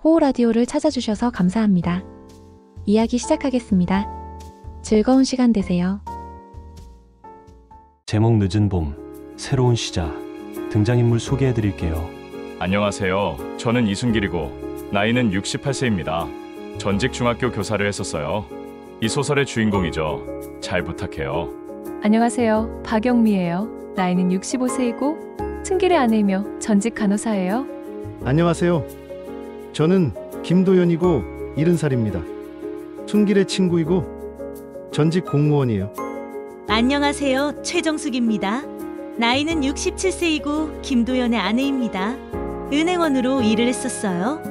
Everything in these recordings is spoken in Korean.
호우라디오를 찾아주셔서 감사합니다. 이야기 시작하겠습니다. 즐거운 시간 되세요. 제목 늦은 봄, 새로운 시작. 등장인물 소개해드릴게요. 안녕하세요. 저는 이순길이고 나이는 68세입니다. 전직 중학교 교사를 했었어요. 이 소설의 주인공이죠. 잘 부탁해요. 안녕하세요. 박영미예요. 나이는 65세이고 춘길의 아내이며 전직 간호사예요. 안녕하세요. 저는 김도연이고 70살입니다. 춘길의 친구이고 전직 공무원이에요. 안녕하세요. 최정숙입니다. 나이는 67세이고 김도연의 아내입니다. 은행원으로 일을 했었어요.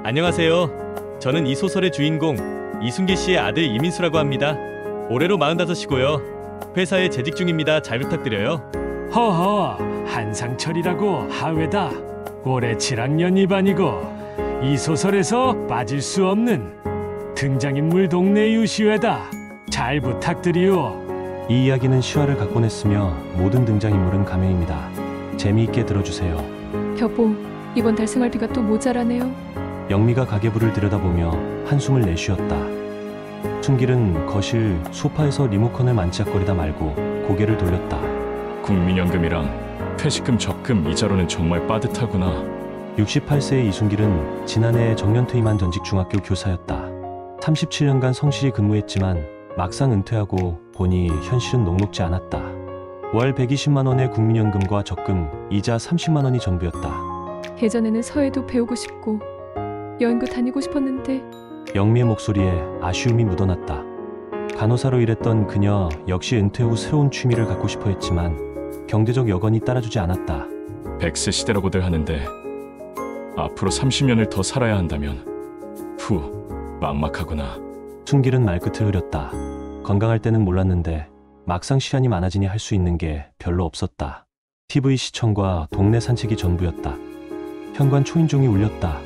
안녕하세요. 저는 이 소설의 주인공 이순길 씨의 아들 이민수라고 합니다. 올해로 45이고요. 회사에 재직 중입니다. 잘 부탁드려요. 허허, 한상철이라고 하회다. 올해 7학년 2반이고 이 소설에서 빠질 수 없는 등장인물 동네 유시회다. 잘 부탁드리오. 이 이야기는 시화를 갖고 냈으며 모든 등장인물은 가명입니다. 재미있게 들어주세요. 여보, 이번 달 생활비가 또 모자라네요. 영미가 가계부를 들여다보며 한숨을 내쉬었다. 춘길은 거실 소파에서 리모컨을 만지작거리다 말고 고개를 돌렸다. 국민연금이랑 퇴직금, 적금, 이자로는 정말 빠듯하구나. 68세의 이순길은 지난해 정년퇴임한 전직 중학교 교사였다. 37년간 성실히 근무했지만 막상 은퇴하고 보니 현실은 녹록지 않았다. 월 120만 원의 국민연금과 적금, 이자 30만 원이 전부였다. 예전에는 서예도 배우고 싶고 여행도 다니고 싶었는데 영미의 목소리에 아쉬움이 묻어났다. 간호사로 일했던 그녀 역시 은퇴 후 새로운 취미를 갖고 싶어 했지만 경제적 여건이 따라주지 않았다. 100세 시대라고들 하는데 앞으로 30년을 더 살아야 한다면 막막하구나. 춘길은 말끝을 흐렸다. 건강할 때는 몰랐는데 막상 시간이 많아지니 할 수 있는 게 별로 없었다. TV 시청과 동네 산책이 전부였다. 현관 초인종이 울렸다.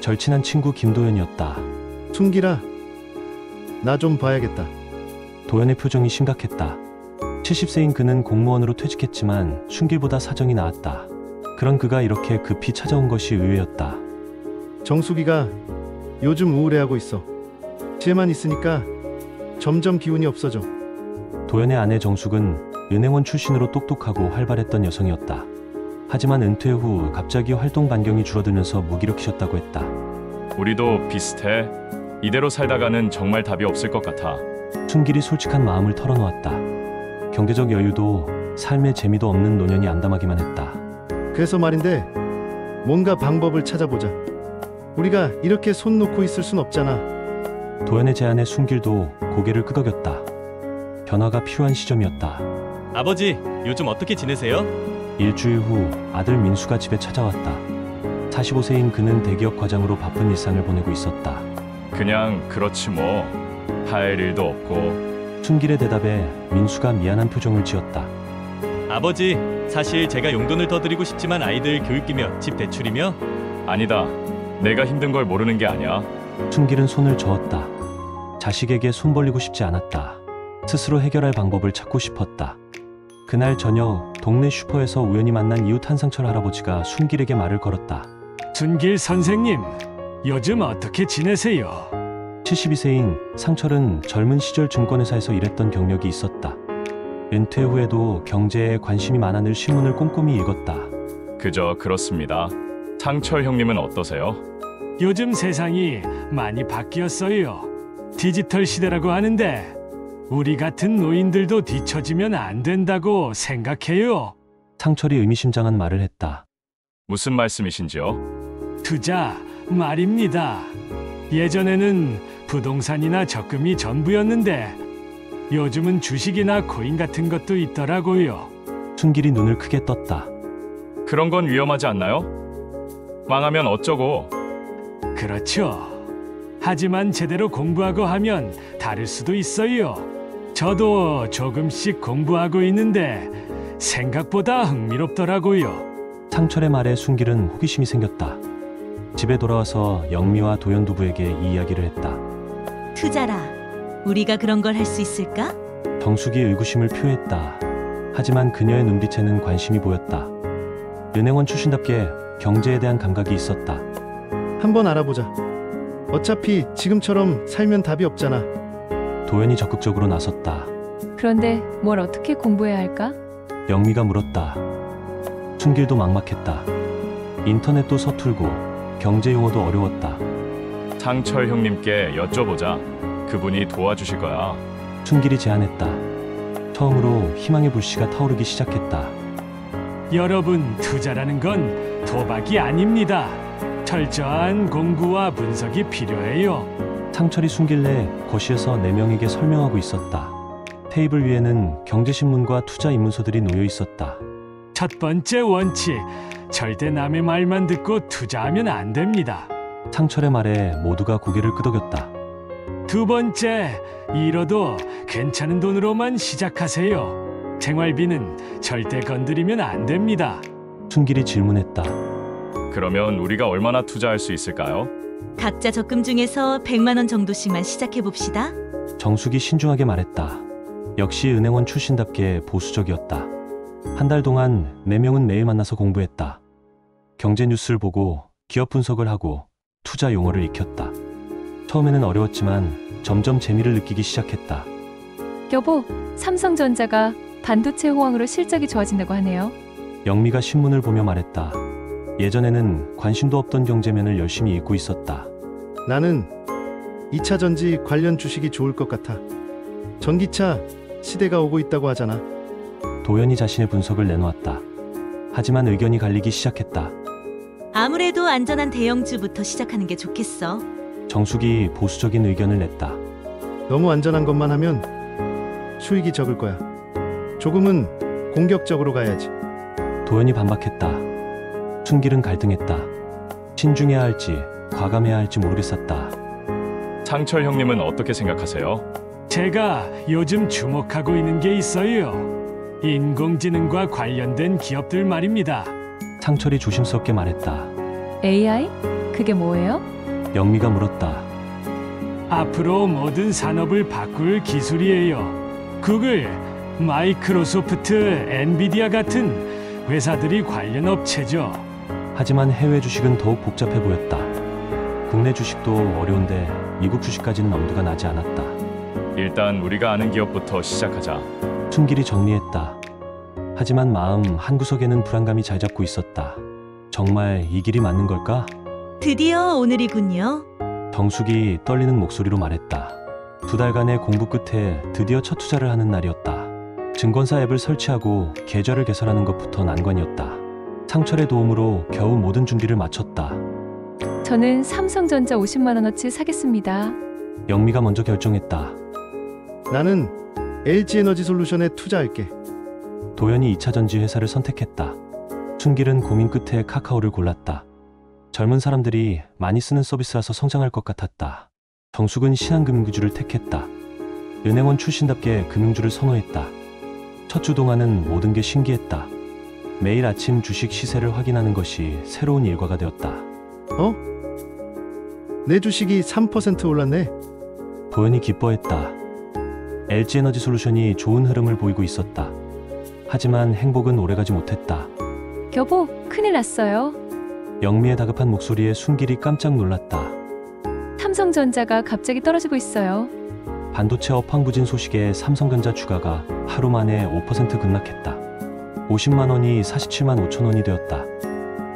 절친한 친구 김도연이었다. 춘길아, 나 좀 봐야겠다. 도연의 표정이 심각했다. 70세인 그는 공무원으로 퇴직했지만 춘길보다 사정이 나았다. 그런 그가 이렇게 급히 찾아온 것이 의외였다. 정숙이가 요즘 우울해하고 있어. 집에만 있으니까 점점 기운이 없어져. 도연의 아내 정숙은 은행원 출신으로 똑똑하고 활발했던 여성이었다. 하지만 은퇴 후 갑자기 활동 반경이 줄어들면서 무기력해졌다고 했다. 우리도 비슷해. 이대로 살다가는 정말 답이 없을 것 같아. 춘길이 솔직한 마음을 털어놓았다. 경제적 여유도 삶의 재미도 없는 노년이 암담하기만 했다. 그래서 말인데 뭔가 방법을 찾아보자. 우리가 이렇게 손 놓고 있을 순 없잖아. 도연의 제안에 순길도 고개를 끄덕였다. 변화가 필요한 시점이었다. 아버지, 요즘 어떻게 지내세요? 일주일 후 아들 민수가 집에 찾아왔다. 45세인 그는 대기업 과장으로 바쁜 일상을 보내고 있었다. 그냥 그렇지 뭐. 할 일도 없고. 춘길의 대답에 민수가 미안한 표정을 지었다. 아버지, 사실 제가 용돈을 더 드리고 싶지만 아이들 교육비며 집 대출이며. 아니다. 내가 힘든 걸 모르는 게 아니야. 춘길은 손을 저었다. 자식에게 손 벌리고 싶지 않았다. 스스로 해결할 방법을 찾고 싶었다. 그날 저녁 동네 슈퍼에서 우연히 만난 이웃 한상철 할아버지가 순길에게 말을 걸었다. 춘길 선생님, 요즘 어떻게 지내세요? 72세인 상철은 젊은 시절 증권회사에서 일했던 경력이 있었다. 은퇴 후에도 경제에 관심이 많아 늘 신문을 꼼꼼히 읽었다. 그저 그렇습니다. 상철 형님은 어떠세요? 요즘 세상이 많이 바뀌었어요. 디지털 시대라고 하는데 우리 같은 노인들도 뒤처지면 안 된다고 생각해요. 상철이 의미심장한 말을 했다. 무슨 말씀이신지요? 투자 말입니다. 예전에는 부동산이나 적금이 전부였는데 요즘은 주식이나 코인 같은 것도 있더라고요. 춘길이 눈을 크게 떴다. 그런 건 위험하지 않나요? 망하면 어쩌고. 그렇죠. 하지만 제대로 공부하고 하면 다를 수도 있어요. 저도 조금씩 공부하고 있는데 생각보다 흥미롭더라고요. 상철의 말에 순길은 호기심이 생겼다. 집에 돌아와서 영미와 도연 부부에게 이 이야기를 했다. 투자라. 우리가 그런 걸 할 수 있을까? 정숙이 의구심을 표했다. 하지만 그녀의 눈빛에는 관심이 보였다. 은행원 출신답게 경제에 대한 감각이 있었다. 한번 알아보자. 어차피 지금처럼 살면 답이 없잖아. 도연이 적극적으로 나섰다. 그런데 뭘 어떻게 공부해야 할까? 영미가 물었다. 춘길도 막막했다. 인터넷도 서툴고 경제 용어도 어려웠다. 상철 형님께 여쭤보자. 그분이 도와주실 거야. 춘길이 제안했다. 처음으로 희망의 불씨가 타오르기 시작했다. 여러분, 투자라는 건 도박이 아닙니다. 철저한 공부와 분석이 필요해요. 상철이 숨길래 거실에서 4명에게 설명하고 있었다. 테이블 위에는 경제신문과 투자 입문서들이 놓여 있었다. 첫 번째 원칙, 절대 남의 말만 듣고 투자하면 안 됩니다. 상철의 말에 모두가 고개를 끄덕였다. 두 번째, 잃어도 괜찮은 돈으로만 시작하세요. 생활비는 절대 건드리면 안 됩니다. 춘길이 질문했다. 그러면 우리가 얼마나 투자할 수 있을까요? 각자 적금 중에서 100만 원 정도씩만 시작해 봅시다. 정숙이 신중하게 말했다. 역시 은행원 출신답게 보수적이었다. 한 달 동안 4명은 매일 만나서 공부했다. 경제 뉴스를 보고 기업 분석을 하고 투자 용어를 익혔다. 처음에는 어려웠지만 점점 재미를 느끼기 시작했다. 여보, 삼성전자가 반도체 호황으로 실적이 좋아진다고 하네요. 영미가 신문을 보며 말했다. 예전에는 관심도 없던 경제면을 열심히 읽고 있었다. 나는 2차 전지 관련 주식이 좋을 것 같아. 전기차 시대가 오고 있다고 하잖아. 도연이 자신의 분석을 내놓았다. 하지만 의견이 갈리기 시작했다. 아무래도 안전한 대형주부터 시작하는 게 좋겠어. 정숙이 보수적인 의견을 냈다. 너무 안전한 것만 하면 수익이 적을 거야. 조금은 공격적으로 가야지. 도연이 반박했다. 춘길은 갈등했다. 신중해야 할지 과감해야 할지 모르겠었다. 상철 형님은 어떻게 생각하세요? 제가 요즘 주목하고 있는 게 있어요. 인공지능과 관련된 기업들 말입니다. 상철이 조심스럽게 말했다. AI? 그게 뭐예요? 영미가 물었다. 앞으로 모든 산업을 바꿀 기술이에요. 구글, 마이크로소프트, 엔비디아 같은 회사들이 관련 업체죠. 하지만 해외 주식은 더욱 복잡해 보였다. 국내 주식도 어려운데 미국 주식까지는 엄두가 나지 않았다. 일단 우리가 아는 기업부터 시작하자. 춘길이 정리했다. 하지만 마음 한구석에는 불안감이 잘 잡고 있었다. 정말 이 길이 맞는 걸까? 드디어 오늘이군요. 정숙이 떨리는 목소리로 말했다. 2달간의 공부 끝에 드디어 첫 투자를 하는 날이었다. 증권사 앱을 설치하고 계좌를 개설하는 것부터 난관이었다. 상철의 도움으로 겨우 모든 준비를 마쳤다. 저는 삼성전자 50만 원어치 사겠습니다. 영미가 먼저 결정했다. 나는 LG에너지솔루션에 투자할게. 도연이 2차 전지 회사를 선택했다. 춘길은 고민 끝에 카카오를 골랐다. 젊은 사람들이 많이 쓰는 서비스라서 성장할 것 같았다. 정숙은 신한금융주를 택했다. 은행원 출신답게 금융주를 선호했다. 첫 주 동안은 모든 게 신기했다. 매일 아침 주식 시세를 확인하는 것이 새로운 일과가 되었다. 어? 내 주식이 3% 올랐네. 도연이 기뻐했다. LG에너지솔루션이 좋은 흐름을 보이고 있었다. 하지만 행복은 오래가지 못했다. 여보, 큰일 났어요. 영미의 다급한 목소리에 순길이 깜짝 놀랐다. 삼성전자가 갑자기 떨어지고 있어요. 반도체 업 황부진 소식에 삼성전자 주가가 하루 만에 5% 급락했다. 50만 원이 47만 5천 원이 되었다.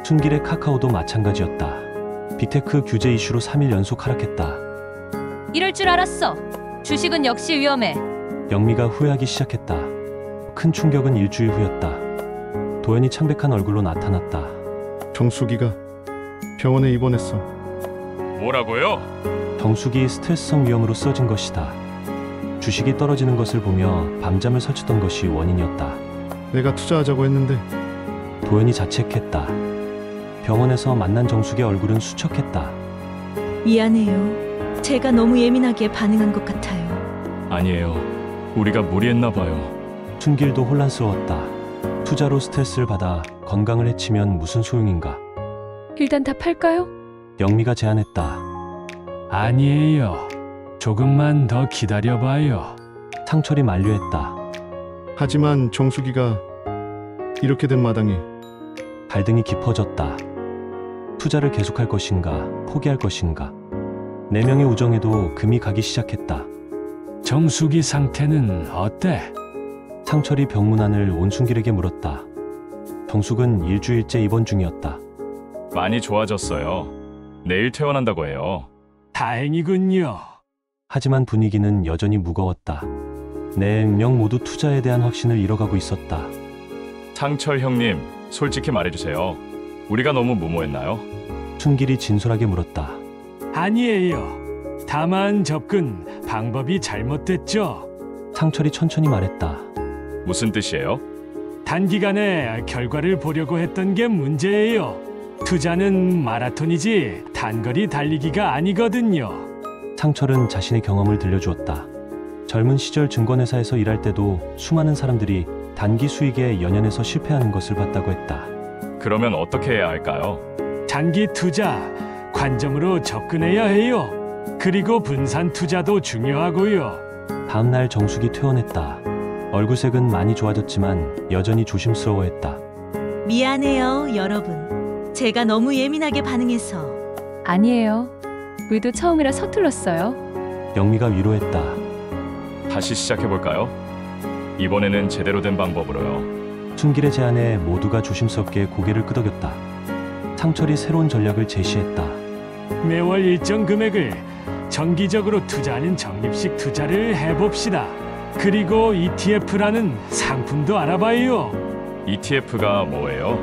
순길의 카카오도 마찬가지였다. 빅테크 규제 이슈로 3일 연속 하락했다. 이럴 줄 알았어. 주식은 역시 위험해. 영미가 후회하기 시작했다. 큰 충격은 일주일 후였다. 도연이 창백한 얼굴로 나타났다. 정숙이가 병원에 입원했어. 뭐라고요? 정숙이 스트레스성 위험으로 쓰러진 것이다. 주식이 떨어지는 것을 보며 밤잠을 설쳤던 것이 원인이었다. 내가 투자하자고 했는데 도연이 자책했다. 병원에서 만난 정숙의 얼굴은 수척했다. 미안해요. 제가 너무 예민하게 반응한 것 같아요. 아니에요. 우리가 무리했나 봐요. 춘길도 혼란스러웠다. 투자로 스트레스를 받아 건강을 해치면 무슨 소용인가. 일단 다 팔까요? 영미가 제안했다. 아니에요. 조금만 더 기다려봐요. 상철이 만류했다. 하지만 정숙이가 이렇게 된 마당에 갈등이 깊어졌다. 투자를 계속할 것인가, 포기할 것인가. 4명의 우정에도 금이 가기 시작했다. 정수기 상태는 어때? 상철이 병문안을 온순길에게 물었다. 정숙은 일주일째 입원 중이었다. 많이 좋아졌어요. 내일 퇴원한다고 해요. 다행이군요. 하지만 분위기는 여전히 무거웠다. 4명 모두 투자에 대한 확신을 잃어가고 있었다. 상철 형님, 솔직히 말해주세요. 우리가 너무 무모했나요? 순길이 진솔하게 물었다. 아니에요. 다만 접근 방법이 잘못됐죠. 상철이 천천히 말했다. 무슨 뜻이에요? 단기간에 결과를 보려고 했던 게 문제예요. 투자는 마라톤이지 단거리 달리기가 아니거든요. 상철은 자신의 경험을 들려주었다. 젊은 시절 증권회사에서 일할 때도 수많은 사람들이 단기 수익에 연연해서 실패하는 것을 봤다고 했다. 그러면 어떻게 해야 할까요? 장기 투자, 관점으로 접근해야 해요. 그리고 분산 투자도 중요하고요. 다음 날 정숙이 퇴원했다. 얼굴색은 많이 좋아졌지만 여전히 조심스러워했다. 미안해요, 여러분. 제가 너무 예민하게 반응해서. 아니에요. 우리도 처음이라 서툴렀어요. 영미가 위로했다. 다시 시작해볼까요? 이번에는 제대로 된 방법으로요. 순길의 제안에 모두가 조심스럽게 고개를 끄덕였다. 상철이 새로운 전략을 제시했다. 매월 일정 금액을 정기적으로 투자하는 적립식 투자를 해봅시다. 그리고 ETF라는 상품도 알아봐요. ETF가 뭐예요?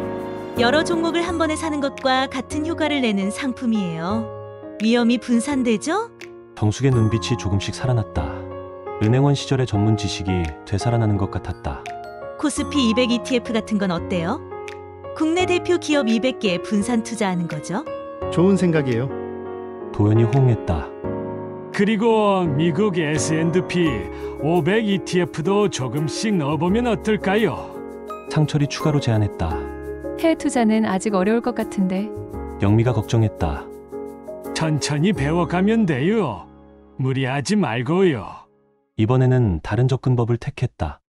여러 종목을 한 번에 사는 것과 같은 효과를 내는 상품이에요. 위험이 분산되죠? 정숙의 눈빛이 조금씩 살아났다. 은행원 시절의 전문 지식이 되살아나는 것 같았다. 코스피 200 ETF 같은 건 어때요? 국내 대표 기업 200개에 분산 투자하는 거죠. 좋은 생각이에요. 도연이 호응했다. 그리고 미국 S&P 500 ETF도 조금씩 넣어보면 어떨까요? 상철이 추가로 제안했다. 해외 투자는 아직 어려울 것 같은데. 영미가 걱정했다. 천천히 배워가면 돼요. 무리하지 말고요. 이번에는 다른 접근법을 택했다.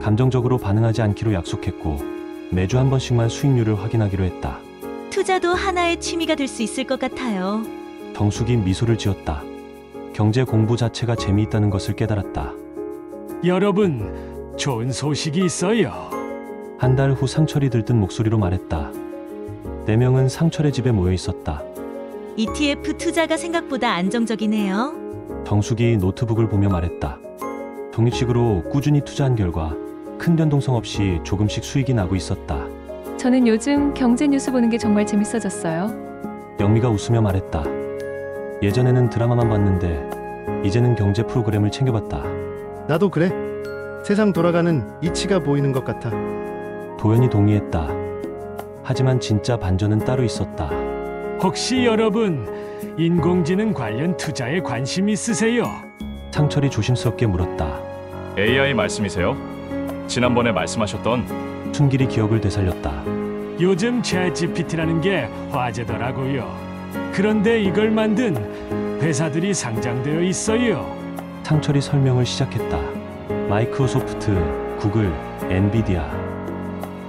감정적으로 반응하지 않기로 약속했고 매주 한 번씩만 수익률을 확인하기로 했다. 투자도 하나의 취미가 될 수 있을 것 같아요. 정숙이 미소를 지었다. 경제 공부 자체가 재미있다는 것을 깨달았다. 여러분, 좋은 소식이 있어요. 한 달 후 상철이 들뜬 목소리로 말했다. 4명은 상철의 집에 모여 있었다. ETF 투자가 생각보다 안정적이네요. 정숙이 노트북을 보며 말했다. 독립식으로 꾸준히 투자한 결과 큰 변동성 없이 조금씩 수익이 나고 있었다. 저는 요즘 경제 뉴스 보는 게 정말 재밌어졌어요. 영미가 웃으며 말했다. 예전에는 드라마만 봤는데 이제는 경제 프로그램을 챙겨봤다. 나도 그래. 세상 돌아가는 이치가 보이는 것 같아. 도연이 동의했다. 하지만 진짜 반전은 따로 있었다. 혹시 여러분, 인공지능 관련 투자에 관심 있으세요? 상철이 조심스럽게 물었다. AI 말씀이세요? 지난번에 말씀하셨던 순길이 기억을 되살렸다. 요즘 챗GPT라는 게 화제더라고요. 그런데 이걸 만든 회사들이 상장되어 있어요. 상철이 설명을 시작했다. 마이크로소프트, 구글, 엔비디아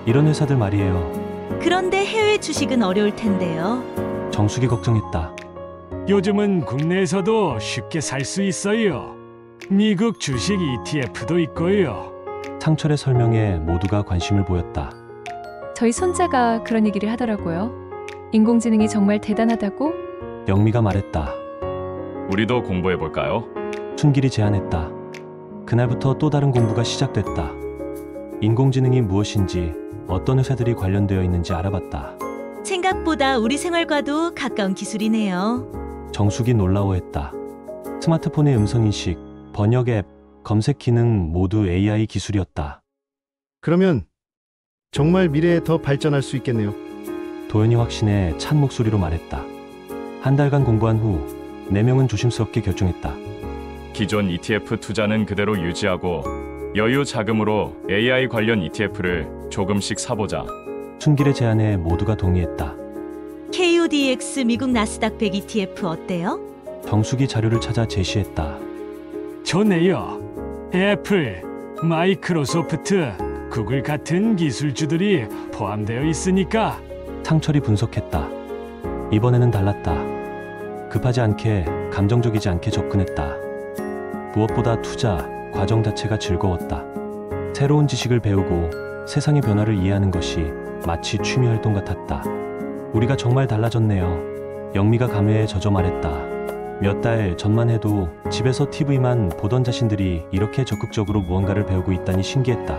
이런 회사들 말이에요. 그런데 해외 주식은 어려울 텐데요. 정숙이 걱정했다. 요즘은 국내에서도 쉽게 살 수 있어요. 미국 주식 ETF도 있고요. 상철의 설명에 모두가 관심을 보였다. 저희 손자가 그런 얘기를 하더라고요. 인공지능이 정말 대단하다고? 영미가 말했다. 우리도 공부해볼까요? 순길이 제안했다. 그날부터 또 다른 공부가 시작됐다. 인공지능이 무엇인지 어떤 회사들이 관련되어 있는지 알아봤다. 생각보다 우리 생활과도 가까운 기술이네요. 정숙이 놀라워했다. 스마트폰의 음성인식, 번역 앱, 검색 기능 모두 AI 기술이었다. 그러면 정말 미래에 더 발전할 수 있겠네요. 도연이 확신에 찬 목소리로 말했다. 한 달간 공부한 후 4명은 조심스럽게 결정했다. 기존 ETF 투자는 그대로 유지하고 여유 자금으로 AI 관련 ETF를 조금씩 사보자. 순길의 제안에 모두가 동의했다. KUDX 미국 나스닥 100 ETF 어때요? 정숙이 자료를 찾아 제시했다. 좋네요. 애플, 마이크로소프트, 구글 같은 기술주들이 포함되어 있으니까. 상철이 분석했다. 이번에는 달랐다. 급하지 않게, 감정적이지 않게 접근했다. 무엇보다 투자, 과정 자체가 즐거웠다. 새로운 지식을 배우고 세상의 변화를 이해하는 것이 마치 취미 활동 같았다. 우리가 정말 달라졌네요. 영미가 감회에 젖어 말했다. 몇 달 전만 해도 집에서 TV만 보던 자신들이 이렇게 적극적으로 무언가를 배우고 있다니 신기했다.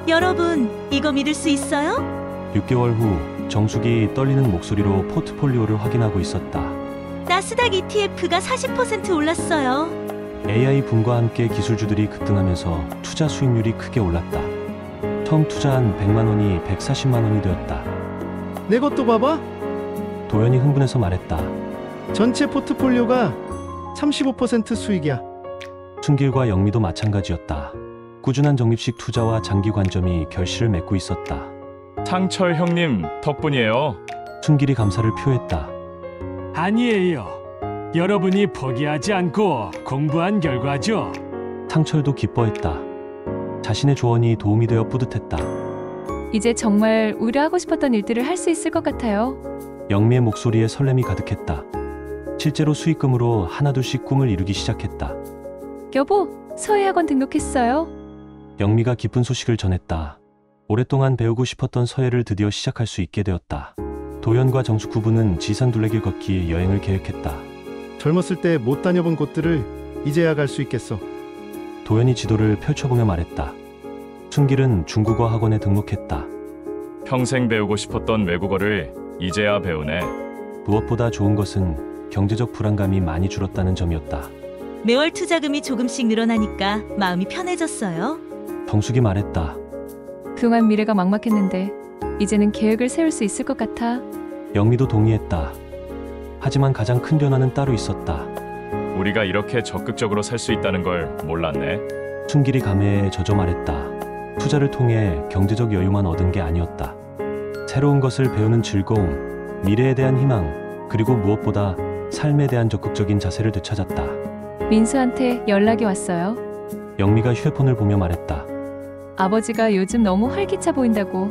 여러분, 이거 믿을 수 있어요? 6개월 후 정숙이 떨리는 목소리로 포트폴리오를 확인하고 있었다. 나스닥 ETF가 40% 올랐어요. AI 붐과 함께 기술주들이 급등하면서 투자 수익률이 크게 올랐다. 처음 투자한 100만 원이 140만 원이 되었다. 내 것도 봐봐. 도연이 흥분해서 말했다. 전체 포트폴리오가 35% 수익이야. 순길과 영미도 마찬가지였다. 꾸준한 적립식 투자와 장기 관점이 결실을 맺고 있었다. 상철 형님 덕분이에요. 순길이 감사를 표했다. 아니에요. 여러분이 포기하지 않고 공부한 결과죠. 상철도 기뻐했다. 자신의 조언이 도움이 되어 뿌듯했다. 이제 정말 우리가 하고 싶었던 일들을 할 수 있을 것 같아요. 영미의 목소리에 설렘이 가득했다. 실제로 수익금으로 하나둘씩 꿈을 이루기 시작했다. 여보, 서예학원 등록했어요. 영미가 기쁜 소식을 전했다. 오랫동안 배우고 싶었던 서예를 드디어 시작할 수 있게 되었다. 도연과 정숙 부부는 지산 둘레길 걷기 여행을 계획했다. 젊었을 때 못 다녀본 곳들을 이제야 갈 수 있겠어. 도연이 지도를 펼쳐보며 말했다. 순길은 중국어 학원에 등록했다. 평생 배우고 싶었던 외국어를 이제야 배우네. 무엇보다 좋은 것은 경제적 불안감이 많이 줄었다는 점이었다. 매월 투자금이 조금씩 늘어나니까 마음이 편해졌어요. 정숙이 말했다. 그동안 미래가 막막했는데 이제는 계획을 세울 수 있을 것 같아. 영미도 동의했다. 하지만 가장 큰 변화는 따로 있었다. 우리가 이렇게 적극적으로 살 수 있다는 걸 몰랐네. 순길이 감회에 젖어 말했다. 투자를 통해 경제적 여유만 얻은 게 아니었다. 새로운 것을 배우는 즐거움, 미래에 대한 희망, 그리고 무엇보다 삶에 대한 적극적인 자세를 되찾았다. 민수한테 연락이 왔어요. 영미가 휴대폰을 보며 말했다. 아버지가 요즘 너무 활기차 보인다고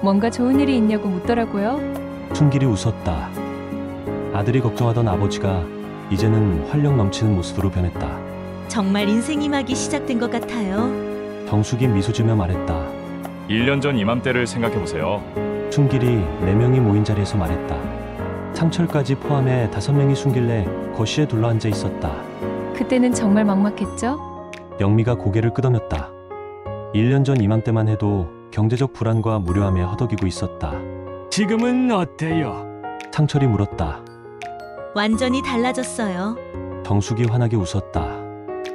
뭔가 좋은 일이 있냐고 묻더라고요. 순길이 웃었다. 아들이 걱정하던 아버지가 이제는 활력 넘치는 모습으로 변했다. 정말 인생 이막이 시작된 것 같아요. 정숙이 미소 지며 말했다. 1년 전 이맘때를 생각해보세요. 순길이 4명이 모인 자리에서 말했다. 상철까지 포함해 5명이 순길래 거실에 둘러앉아 있었다. 그때는 정말 막막했죠? 영미가 고개를 끄덕였다. 1년 전 이맘때만 해도 경제적 불안과 무료함에 허덕이고 있었다. 지금은 어때요? 상철이 물었다. 완전히 달라졌어요. 정숙이 환하게 웃었다.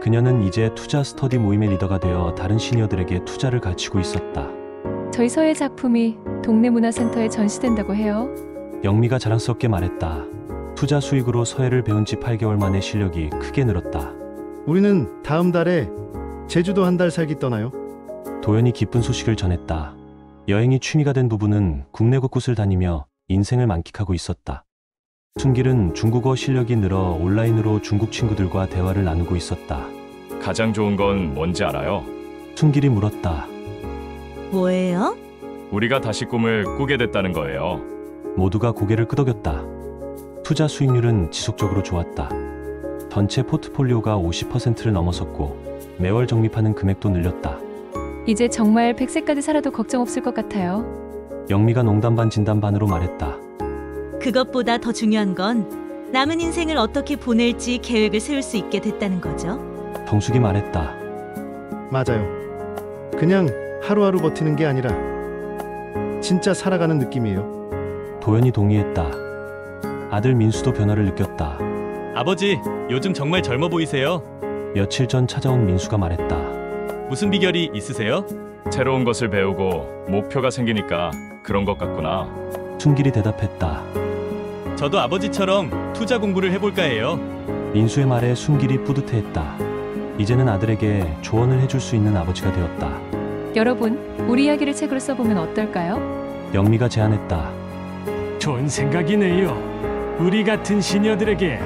그녀는 이제 투자 스터디 모임의 리더가 되어 다른 시니어들에게 투자를 가르치고 있었다. 저희 서예 작품이 동네 문화센터에 전시된다고 해요. 영미가 자랑스럽게 말했다. 투자 수익으로 서예를 배운 지 8개월 만에 실력이 크게 늘었다. 우리는 다음 달에 제주도 한 달 살기 떠나요. 도연이 기쁜 소식을 전했다. 여행이 취미가 된 부부는 국내 곳곳을 다니며 인생을 만끽하고 있었다. 순길은 중국어 실력이 늘어 온라인으로 중국 친구들과 대화를 나누고 있었다. 가장 좋은 건 뭔지 알아요? 순길이 물었다. 뭐예요? 우리가 다시 꿈을 꾸게 됐다는 거예요. 모두가 고개를 끄덕였다. 투자 수익률은 지속적으로 좋았다. 전체 포트폴리오가 50%를 넘어섰고 매월 적립하는 금액도 늘렸다. 이제 정말 100세까지 살아도 걱정 없을 것 같아요. 영미가 농담 반 진담 반으로 말했다. 그것보다 더 중요한 건 남은 인생을 어떻게 보낼지 계획을 세울 수 있게 됐다는 거죠. 정숙이 말했다. 맞아요. 그냥 하루하루 버티는 게 아니라 진짜 살아가는 느낌이에요. 도연이 동의했다. 아들 민수도 변화를 느꼈다. 아버지, 요즘 정말 젊어 보이세요. 며칠 전 찾아온 민수가 말했다. 무슨 비결이 있으세요? 새로운 것을 배우고 목표가 생기니까 그런 것 같구나. 순길이 대답했다. 저도 아버지처럼 투자 공부를 해볼까 해요. 민수의 말에 순길이 뿌듯해했다. 이제는 아들에게 조언을 해줄 수 있는 아버지가 되었다. 여러분, 우리 이야기를 책으로 써보면 어떨까요? 영미가 제안했다. 좋은 생각이네요. 우리 같은 시니어들에게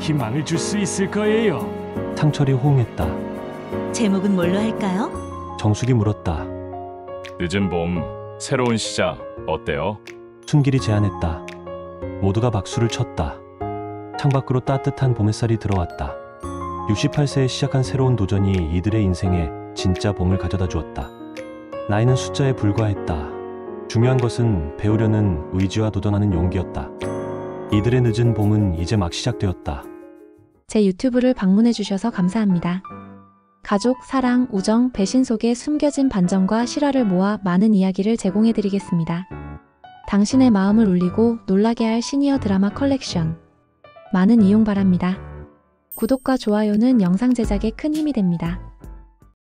희망을 줄 수 있을 거예요. 상철이 호응했다. 제목은 뭘로 할까요? 정숙이 물었다. 늦은 봄, 새로운 시작 어때요? 순길이 제안했다. 모두가 박수를 쳤다. 창밖으로 따뜻한 봄 햇살이 들어왔다. 68세에 시작한 새로운 도전이 이들의 인생에 진짜 봄을 가져다 주었다. 나이는 숫자에 불과했다. 중요한 것은 배우려는 의지와 도전하는 용기였다. 이들의 늦은 봄은 이제 막 시작되었다. 제 유튜브를 방문해 주셔서 감사합니다. 가족, 사랑, 우정, 배신 속에 숨겨진 반전과 실화를 모아 많은 이야기를 제공해 드리겠습니다. 당신의 마음을 울리고 놀라게 할 시니어 드라마 컬렉션. 많은 이용 바랍니다. 구독과 좋아요는 영상 제작에 큰 힘이 됩니다.